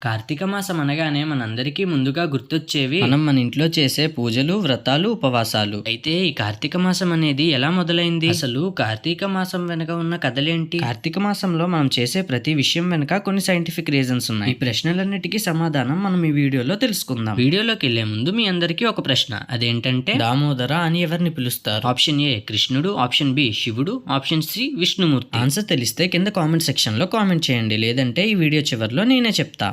కార్తీక మాసం అనగానే మనందరికీ ముందుగా గుర్తొచ్చేవి మన ఇంట్లో చేసే పూజలు, వ్రతాలు, ఉపవాసాలు. అయితే ఈ కార్తీక మాసం అనేది ఎలా మొదలైంది? అసలు కార్తీక మాసం వెనక ఉన్న కథలేంటి? కార్తీక మాసంలో మనం చేసే ప్రతి విషయం వెనక కొన్ని సైంటిఫిక్ రీజన్స్ ఉన్నాయి. ఈ ప్రశ్నలన్నిటికీ సమాధానం మనం ఈ వీడియోలో తెలుసుకుందాం. వీడియోలోకి వెళ్లే ముందు మీ అందరికీ ఒక ప్రశ్న, అదేంటంటే దామోదర అని ఎవరిని పిలుస్తారు? ఆప్షన్ ఏ కృష్ణుడు, ఆప్షన్ బి శివుడు, ఆప్షన్ సి విష్ణుమూర్తి. ఆన్సర్ తెలిస్తే కింద కామెంట్ సెక్షన్ లో కామెంట్ చేయండి, లేదంటే ఈ వీడియో చివరిలో నేనే చెప్తా.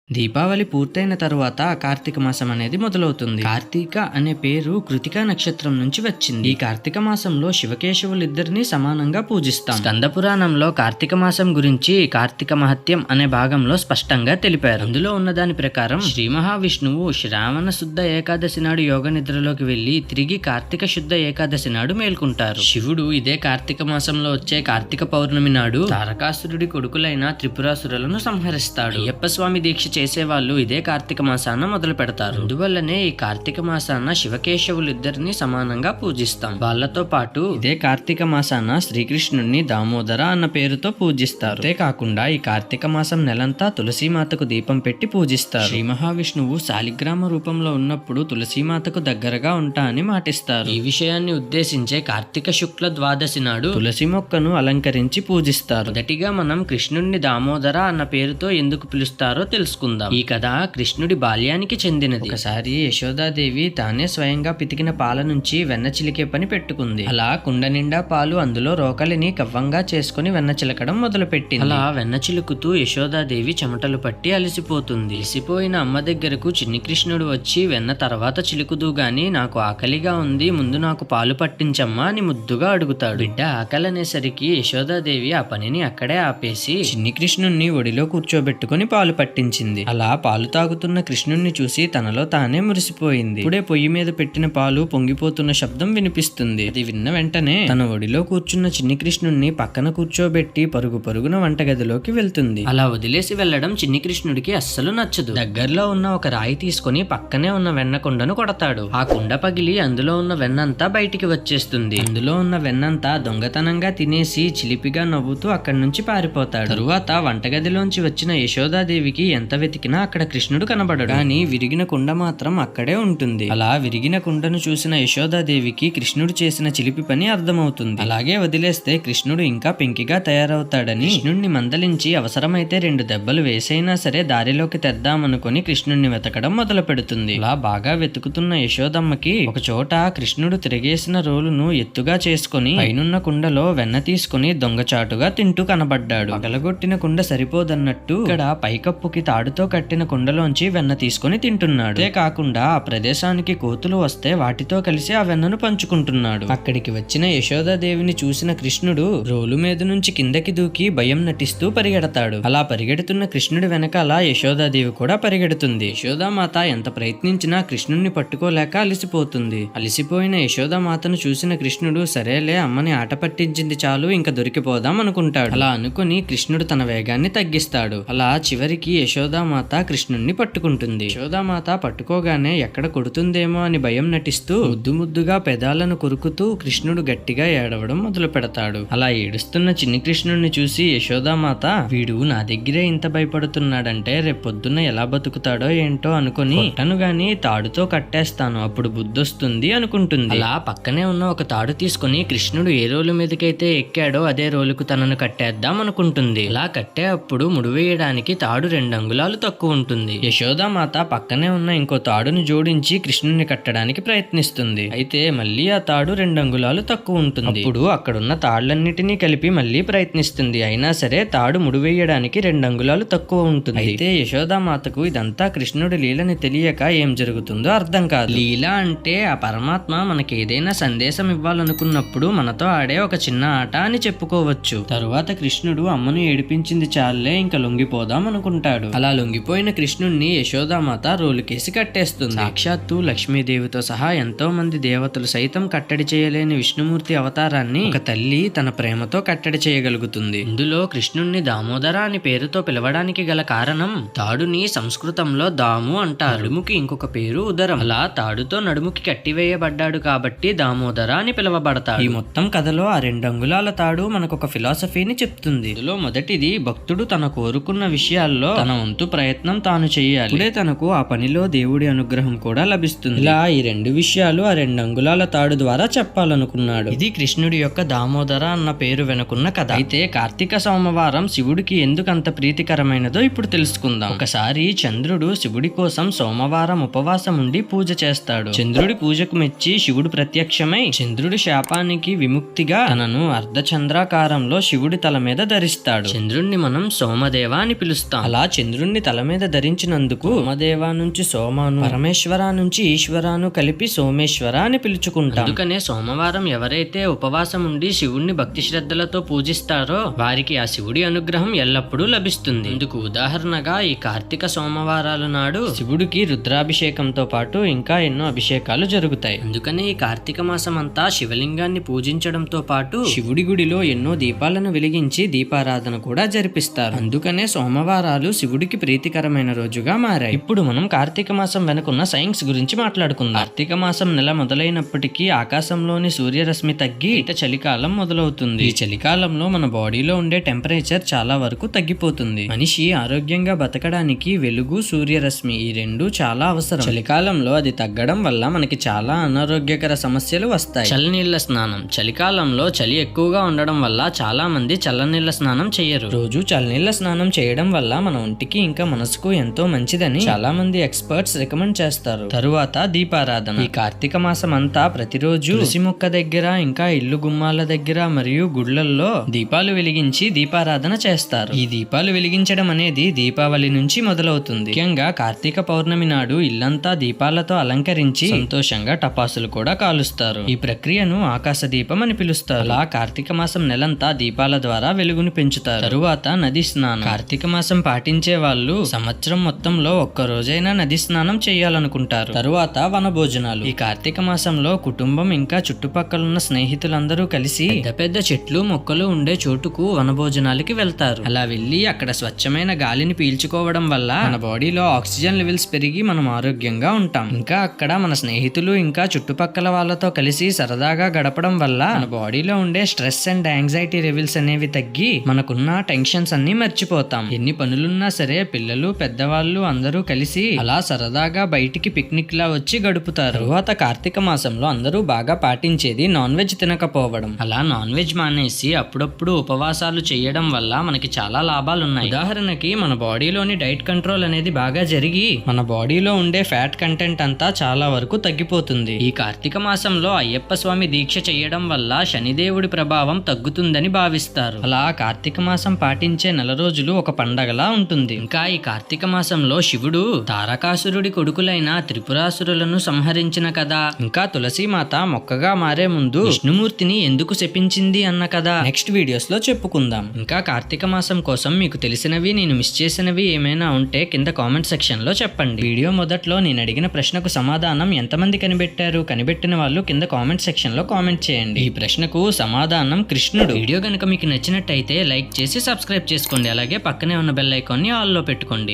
దీపావళి పూర్తయిన తరువాత కార్తీక మాసం అనేది మొదలవుతుంది. కార్తీక అనే పేరు కృతికా నక్షత్రం నుంచి వచ్చింది. ఈ కార్తీక మాసంలో శివకేశవులిద్దరిని సమానంగా పూజిస్తాం. స్కంద పురాణంలో కార్తీక మాసం గురించి కార్తీక మహత్యం అనే భాగంలో స్పష్టంగా తెలిపారు. అందులో ఉన్న దాని ప్రకారం శ్రీ మహావిష్ణువు శ్రావణ శుద్ధ ఏకాదశి నాడు యోగ నిద్రలోకి వెళ్లి తిరిగి కార్తీక శుద్ధ ఏకాదశి నాడు మేల్కుంటారు. శివుడు ఇదే కార్తీక మాసంలో వచ్చే కార్తీక పౌర్ణమి నాడు తారకాసురుడి కొడుకులైన త్రిపురాసురులను సంహరిస్తాడు. అయ్యప్ప స్వామి దీక్ష చేసేవాళ్ళు ఇదే కార్తీక మాసాన మొదలు పెడతారు. అందువల్లనే ఈ కార్తీక మాసాన శివకేశవులిద్దరిని సమానంగా పూజిస్తాం. వాళ్ళతో పాటు ఇదే కార్తీక మాసాన శ్రీకృష్ణుడిని దామోదర అన్న పేరుతో పూజిస్తారు. అంతే కాకుండా ఈ కార్తీక మాసం నెలంతా తులసీమాతకు దీపం పెట్టి పూజిస్తారు. శ్రీ మహావిష్ణువు శాలిగ్రామ రూపంలో ఉన్నప్పుడు తులసీమాతకు దగ్గరగా ఉంటా అని మాటిస్తారు. ఈ విషయాన్ని ఉద్దేశించే కార్తీక శుక్ల ద్వాదశి నాడు తులసి మొక్కను అలంకరించి పూజిస్తారు. మొదటిగా మనం కృష్ణుడిని దామోదర అన్న పేరుతో ఎందుకు పిలుస్తారో తెలుసుకుందాం. ఈ కథ కృష్ణుడి బాల్యానికి చెందినది. ఒకసారి యశోదాదేవి తానే స్వయంగా పితికిన పాల నుంచి వెన్న చిలికే పని పెట్టుకుంది. అలా కుండ నిండా పాలు అందులో రోకలిని కవ్వంగా చేసుకుని వెన్న చిలకడం మొదలు పెట్టింది. అలా వెన్న చిలుకుతూ యశోదాదేవి చెమటలు పట్టి అలసిపోతుంది. అలసిపోయిన అమ్మ దగ్గరకు చిన్ని కృష్ణుడు వచ్చి వెన్న తర్వాత చిలుకుదు గాని నాకు ఆకలిగా ఉంది, ముందు నాకు పాలు పట్టించమ్మా అని ముద్దుగా అడుగుతాడు. బిడ్డ ఆకలి అనేసరికి యశోదాదేవి ఆ పనిని అక్కడే ఆపేసి చిన్ని కృష్ణుణ్ణి ఒడిలో కూర్చోబెట్టుకుని పాలు పట్టించింది. అలా పాలు తాగుతున్న కృష్ణుణ్ణి చూసి తనలో తానే మురిసిపోయింది. ఇప్పుడే పొయ్యి మీద పెట్టిన పాలు పొంగిపోతున్న శబ్దం వినిపిస్తుంది. అది విన్న వెంటనే తన ఒడిలో కూర్చున్న చిన్ని కృష్ణుణ్ణి పక్కన కూర్చోబెట్టి పరుగు పరుగున వంటగదిలోకి వెళ్తుంది. అలా వదిలేసి వెళ్లడం చిన్ని కృష్ణుడికి అస్సలు నచ్చదు. దగ్గరలో ఉన్న ఒక రాయి తీసుకుని పక్కనే ఉన్న వెన్న కుండను కొడతాడు. ఆ కుండ పగిలి అందులో ఉన్న వెన్నంతా బయటికి వచ్చేస్తుంది. అందులో ఉన్న వెన్నంతా దొంగతనంగా తినేసి చిలిపిగా నవ్వుతూ అక్కడి నుంచి పారిపోతాడు. తరువాత వంటగదిలోంచి వచ్చిన యశోదాదేవికి ఎంత వెతికినా అక్కడ కృష్ణుడు కనబడడు. కానీ విరిగిన కుండ మాత్రం అక్కడే ఉంటుంది. అలా విరిగిన కుండను చూసిన యశోదాదేవికి కృష్ణుడు చేసిన చిలిపి పని అర్థమవుతుంది. అలాగే వదిలేస్తే కృష్ణుడు ఇంకా పెంకిగా తయారవుతాడని కృష్ణుడిని మందలించి అవసరమైతే 2 దెబ్బలు వేసైనా సరే దారిలోకి తెద్దామనుకుని కృష్ణుడిని వెతకడం మొదలు పెడుతుంది. అలా బాగా వెతుకుతున్న యశోదమ్మకి ఒక చోట కృష్ణుడు తిరిగేసిన రోలును ఎత్తుగా చేసుకుని పైనున్న కుండలో వెన్న తీసుకుని దొంగచాటుగా తింటూ కనబడ్డాడు. పగలగొట్టిన కుండ సరిపోదన్నట్టు ఇక్కడ పైకప్పుకి తాడుతో కట్టిన కుండలోంచి వెన్న తీసుకుని తింటున్నాడు. అంతే కాకుండా ఆ ప్రదేశానికి కోతులు వస్తే వాటితో కలిసి ఆ వెన్నను పంచుకుంటున్నాడు. అక్కడికి వచ్చిన యశోదాదేవిని చూసిన కృష్ణుడు రోలు మీద నుంచి కిందకి దూకి భయం నటిస్తూ పరిగెడతాడు. అలా పరిగెడుతున్న కృష్ణుడి వెనకాల యశోదాదేవి కూడా పరిగెడుతుంది. యశోదామాత ఎంత ప్రయత్నించినా కృష్ణుడిని పట్టుకోలేక అలసిపోతుంది. అలసిపోయిన యశోదామాతను చూసిన కృష్ణుడు సరేలే అమ్మని ఆట పట్టించింది చాలు, ఇంకా దొరికిపోదాం అనుకుంటాడు. అలా అనుకుని కృష్ణుడు తన వేగాన్ని తగ్గిస్తాడు. అలా చివరికి యశోదామాత కృష్ణుణ్ణి పట్టుకుంటుంది. యశోదామాత పట్టుకోగానే ఎక్కడ కొడుతుందేమో అని భయం నటిస్తూ ముద్దు ముద్దుగా పెదాలను కొరుకుతూ కృష్ణుడు గట్టిగా ఏడవడం మొదలు పెడతాడు. అలా ఏడుస్తున్న చిన్ని కృష్ణుడిని చూసి యశోదామాత వీడు నా దగ్గరే ఇంత భయపడుతున్నాడంటే రేపొద్దున్న ఎలా బతుకుతాడో ఏంటో అనుకుని కొట్టను గాని తాడుతో కట్టేస్తాను, అప్పుడు బుద్ధొస్తుంది అనుకుంటుంది. అలా పక్కనే ఉన్న ఒక తాడు తీసుకుని కృష్ణుడు ఏ రోలు మీదకైతే ఎక్కాడో అదే రోలుకు తనను కట్టేద్దాం అనుకుంటుంది. అలా కట్టే అప్పుడు ముడివేయడానికి తాడు 2 అంగుళాలు తక్కువ ఉంటుంది. యశోదామాత పక్కనే ఉన్న ఇంకో తాడును జోడించి కృష్ణుని కట్టడానికి ప్రయత్నిస్తుంది. అయితే మళ్ళీ ఆ తాడు 2 అంగుళాలు తక్కువ ఉంటుంది. అప్పుడు అక్కడున్న తాళ్లన్నిటినీ కలిపి మళ్ళీ ప్రయత్నిస్తుంది. అయినా సరే తాడు ముడివేయడానికి 2 అంగుళాలు తక్కువ ఉంటుంది. అయితే యశోదామాతకు ఇదంతా కృష్ణుడి లీలని తెలియక ఏం జరుగుతుందో అర్థం కాదు. లీల అంటే ఆ పరమాత్మ మనకి ఏదైనా సందేశం ఇవ్వాలనుకున్నప్పుడు మనతో ఆడే ఒక చిన్న ఆట అని చెప్పుకోవచ్చు. తరువాత కృష్ణుడు అమ్మను ఏడిపించింది చాలే ఇంకా లొంగిపోదాం అనుకుంటాడు. అలా లొంగిపోయిన కృష్ణుణ్ణి యశోదామాత రోలుకేసి కట్టేస్తుంది. సాక్షాత్తు లక్ష్మీదేవితో సహా ఎంతో మంది దేవతలు సైతం కట్టడి చేయలేని విష్ణుమూర్తి అవతారాన్ని ఒక తల్లి తన ప్రేమతో కట్టడి చేయగలుగుతుంది. ఇందులో కృష్ణుణ్ణి దామోదర అని పేరుతో పిలవడానికి గల కారణం తాడుని సంస్కృతంలో దాము అంటారు. నడుముకి ఇంకొక పేరు ఉదరం. అలా తాడుతో నడుముకి కట్టివేయబడ్డాడు కాబట్టి దామోదర అని పిలువబడతాడు. ఈ మొత్తం కథలో ఆ 2 అంగుళాల తాడు మనకొక ఫిలాసఫీని చెప్తుంది. ఇందులో మొదటిది భక్తుడు తన కోరుకున్న విషయాల్లో తన వంతు ప్రయత్నం తాను చేయాలి. ఇప్పుడే తనకు ఆ పనిలో దేవుడి అనుగ్రహం కూడా లభిస్తుంది. ఇలా ఈ 2 విషయాలు ఆ 2 అంగుళాల తాడు ద్వారా చెప్పాలనుకున్నాడు. ఇది కృష్ణుడి యొక్క దామోదర అన్న పేరు వెనుకున్న కథ. అయితే కార్తీక సోమవారం శివుడికి ఎందుకు అంత ప్రీతికరమైనదో ఇప్పుడు తెలుసుకుందాం. ఒకసారి చంద్రుడు శివుడి కోసం సోమవారం ఉపవాసం ఉండి పూజ చేస్తాడు. చంద్రుడి పూజకు మెచ్చి శివుడు ప్రత్యక్షమై చంద్రుడి శాపానికి విముక్తిగా తనను అర్ధచంద్రాకారంలో శివుడి తల మీద ధరిస్తాడు. చంద్రుణ్ణి మనం సోమదేవ అని పిలుస్తాం. అలా చంద్రుణ్ణి తల మీద ధరించినందుకు సోమదేవ నుంచి సోమాను, పరమేశ్వర నుంచి ఈశ్వరాను కలిపి సోమేశ్వర అని పిలుచుకుంటాం. అందుకనే సోమవారం ఎవరైతే ఉపవాసం ఉండి శివుణ్ణి భక్తి శ్రద్ధలతో పూజిస్తారో వారికి ఆ శివుడి అనుగ్రహం ఎల్లప్పుడూ లభిస్తుంది. ఇందుకు ఉదాహరణగా ఈ కార్తీక సోమవారాల నాడు శివుడికి రుద్రాభిషేకంతో పాటు ఇంకా ఎన్నో అభిషేకాలు జరుగుతాయి. అందుకనే ఈ కార్తీక మాసం అంతా శివలింగాన్ని పూజించడంతో పాటు శివుడి గుడిలో ఎన్నో దీపాలను వెలిగించి దీపారాధన కూడా జరిపిస్తారు. అందుకనే సోమవారాలు శివుడికి ప్రీతికరమైన రోజుగా మారాయి. ఇప్పుడు మనం కార్తీక మాసం వెనుకున్న సైన్స్ గురించి మాట్లాడుకుందాం. కార్తీక మాసం నెల మొదలైనప్పటికీ ఆకాశంలోని సూర్యరశ్మి తగ్గి చలికాలం మొదలవుతుంది. ఈ చలికాలంలో మన బాడీలో ఉండే టెంపరేచర్ చాలా వరకు తగ్గిపోతుంది. మనిషి ఆరోగ్యంగా బతకడానికి వెలుగు, సూర్యరశ్మి ఈ 2 చాలా అవసరం. చలికాలంలో అది తగ్గడం వల్ల మనకి చాలా అనారోగ్యకర సమస్యలు వస్తాయి. చల్లనీళ్ల స్నానం. చలికాలంలో చలి ఎక్కువగా ఉండడం వల్ల చాలా మంది చల్లనీళ్ల స్నానం చేయరు. రోజు చల్లనీళ్ల స్నానం చేయడం వల్ల మన ఒంటికి ఇంకా మనసుకు ఎంతో మంచిదని చాలా మంది ఎక్స్పర్ట్స్ రికమెండ్ చేస్తారు. తరువాత దీపారాధన. ఈ కార్తీక మాసం అంతా ప్రతిరోజు తులసి మొక్క దగ్గర, ఇంకా ఇల్లు గుమ్మాల దగ్గర మరియు గుడ్లల్లో దీపాలు వెలిగించి దీపారాధన చేస్తారు. ఈ దీపాలు వెలిగించడం అనేది దీపావళి నుంచి మొదలవుతుంది. ముఖ్యంగా కార్తీక పౌర్ణమి నాడు ఇల్లంతా దీపాలతో అలంకరించి సంతోషంగా టపాసులు కూడా కాలుస్తారు. ఈ ప్రక్రియను ఆకాశ దీపం అని పిలుస్తారు. అలా కార్తీక మాసం నెలంతా దీపాల ద్వారా వెలుగును పెంచుతారు. తరువాత నది స్నానం. కార్తీక మాసం పాటించే వాళ్ళు సంవత్సరం మొత్తంలో ఒక్క రోజైనా నది స్నానం చేయాలనుకుంటారు. తరువాత వనభోజనాలు. ఈ కార్తీక మాసంలో కుటుంబం ఇంకా చుట్టుపక్కలున్న స్నేహితులందరూ కలిసి పెద్ద చెట్లు, మొక్కలు ఉండే చోటుకు వనభోజనాలకి వెళ్తారు. అలా వెళ్లి అక్కడ స్వచ్ఛమైన గాలిని పీల్చుకోవడం వల్ల మన బాడీలో ఆక్సిజన్ లెవెల్స్ పెరిగి మనం ఆరోగ్యంగా ఉంటాం. ఇంకా అక్కడ మన స్నేహితులు ఇంకా చుట్టుపక్కల వాళ్ళతో కలిసి సరదాగా గడపడం వల్ల మన బాడీలో ఉండే స్ట్రెస్ అండ్ యాంగ్జైటీ లెవెల్స్ అనేవి తగ్గి మనకున్న టెన్షన్స్ అన్ని మర్చిపోతాం. ఎన్ని పనులున్నా సరే పిల్లలు, పెద్దవాళ్ళు అందరూ కలిసి అలా సరదాగా బయటికి పిక్నిక్ లా వచ్చి గడుపుతారు. తరువాత కార్తీక మాసంలో అందరూ బాగా పాటించేది నాన్ వెజ్ తినకపోవడం. అలా నాన్ వెజ్ మానేసి అప్పుడప్పుడు ఉపవాసాలు చేయడం వల్ల మనకి చాలా లాభాలున్నాయి. ఉదాహరణకి మన బాడీలోని డైట్ కంట్రోల్ అనేది బాగా జరిగి మన బాడీలో ఉండే ఫ్యాట్ కంటెంట్ అంతా చాలా వరకు తగ్గిపోతుంది. ఈ కార్తీక మాసంలో అయ్యప్ప స్వామి దీక్ష చేయడం వల్ల శనిదేవుడి ప్రభావం తగ్గుతుందని భావిస్తారు. అలా కార్తీక మాసం పాటించే నెల రోజులు ఒక పండగలా ఉంటుంది. ఇంకా ఈ కార్తీక మాసంలో శివుడు తారకాసురుడి కొడుకులైన త్రిపురాసురులను సంహరించిన కథ, ఇంకా తులసీమాత మొక్కగా మారే ముందు విష్ణుమూర్తిని ఎందుకు శపించింది అన్న కథ నెక్స్ట్ వీడియోస్ లో చెప్పుకుందాం. ఇంకా కార్తీక మాసం కోసం మీకు తెలిసినవి, నేను మిస్ చేసినవి ఏమైనా ఉంటే కింద కామెంట్ సెక్షన్ లో చెప్పండి. వీడియో మొదట్లో నేను అడిగిన ప్రశ్నకు సమాధానం ఎంతమంది కనిపెట్టారు? కనిపెట్టిన వాళ్ళు కింద కామెంట్ సెక్షన్ లో కామెంట్ చేయండి. ఈ ప్రశ్నకు సమాధానం కృష్ణుడు. వీడియో కనుక మీకు నచ్చినట్టయితే లైక్ చేసి సబ్స్క్రైబ్ చేసుకోండి. అలాగే పక్కనే ఉన్న బెల్ ఐకాన్ ని ఆల్ లో పెట్టుకోండి.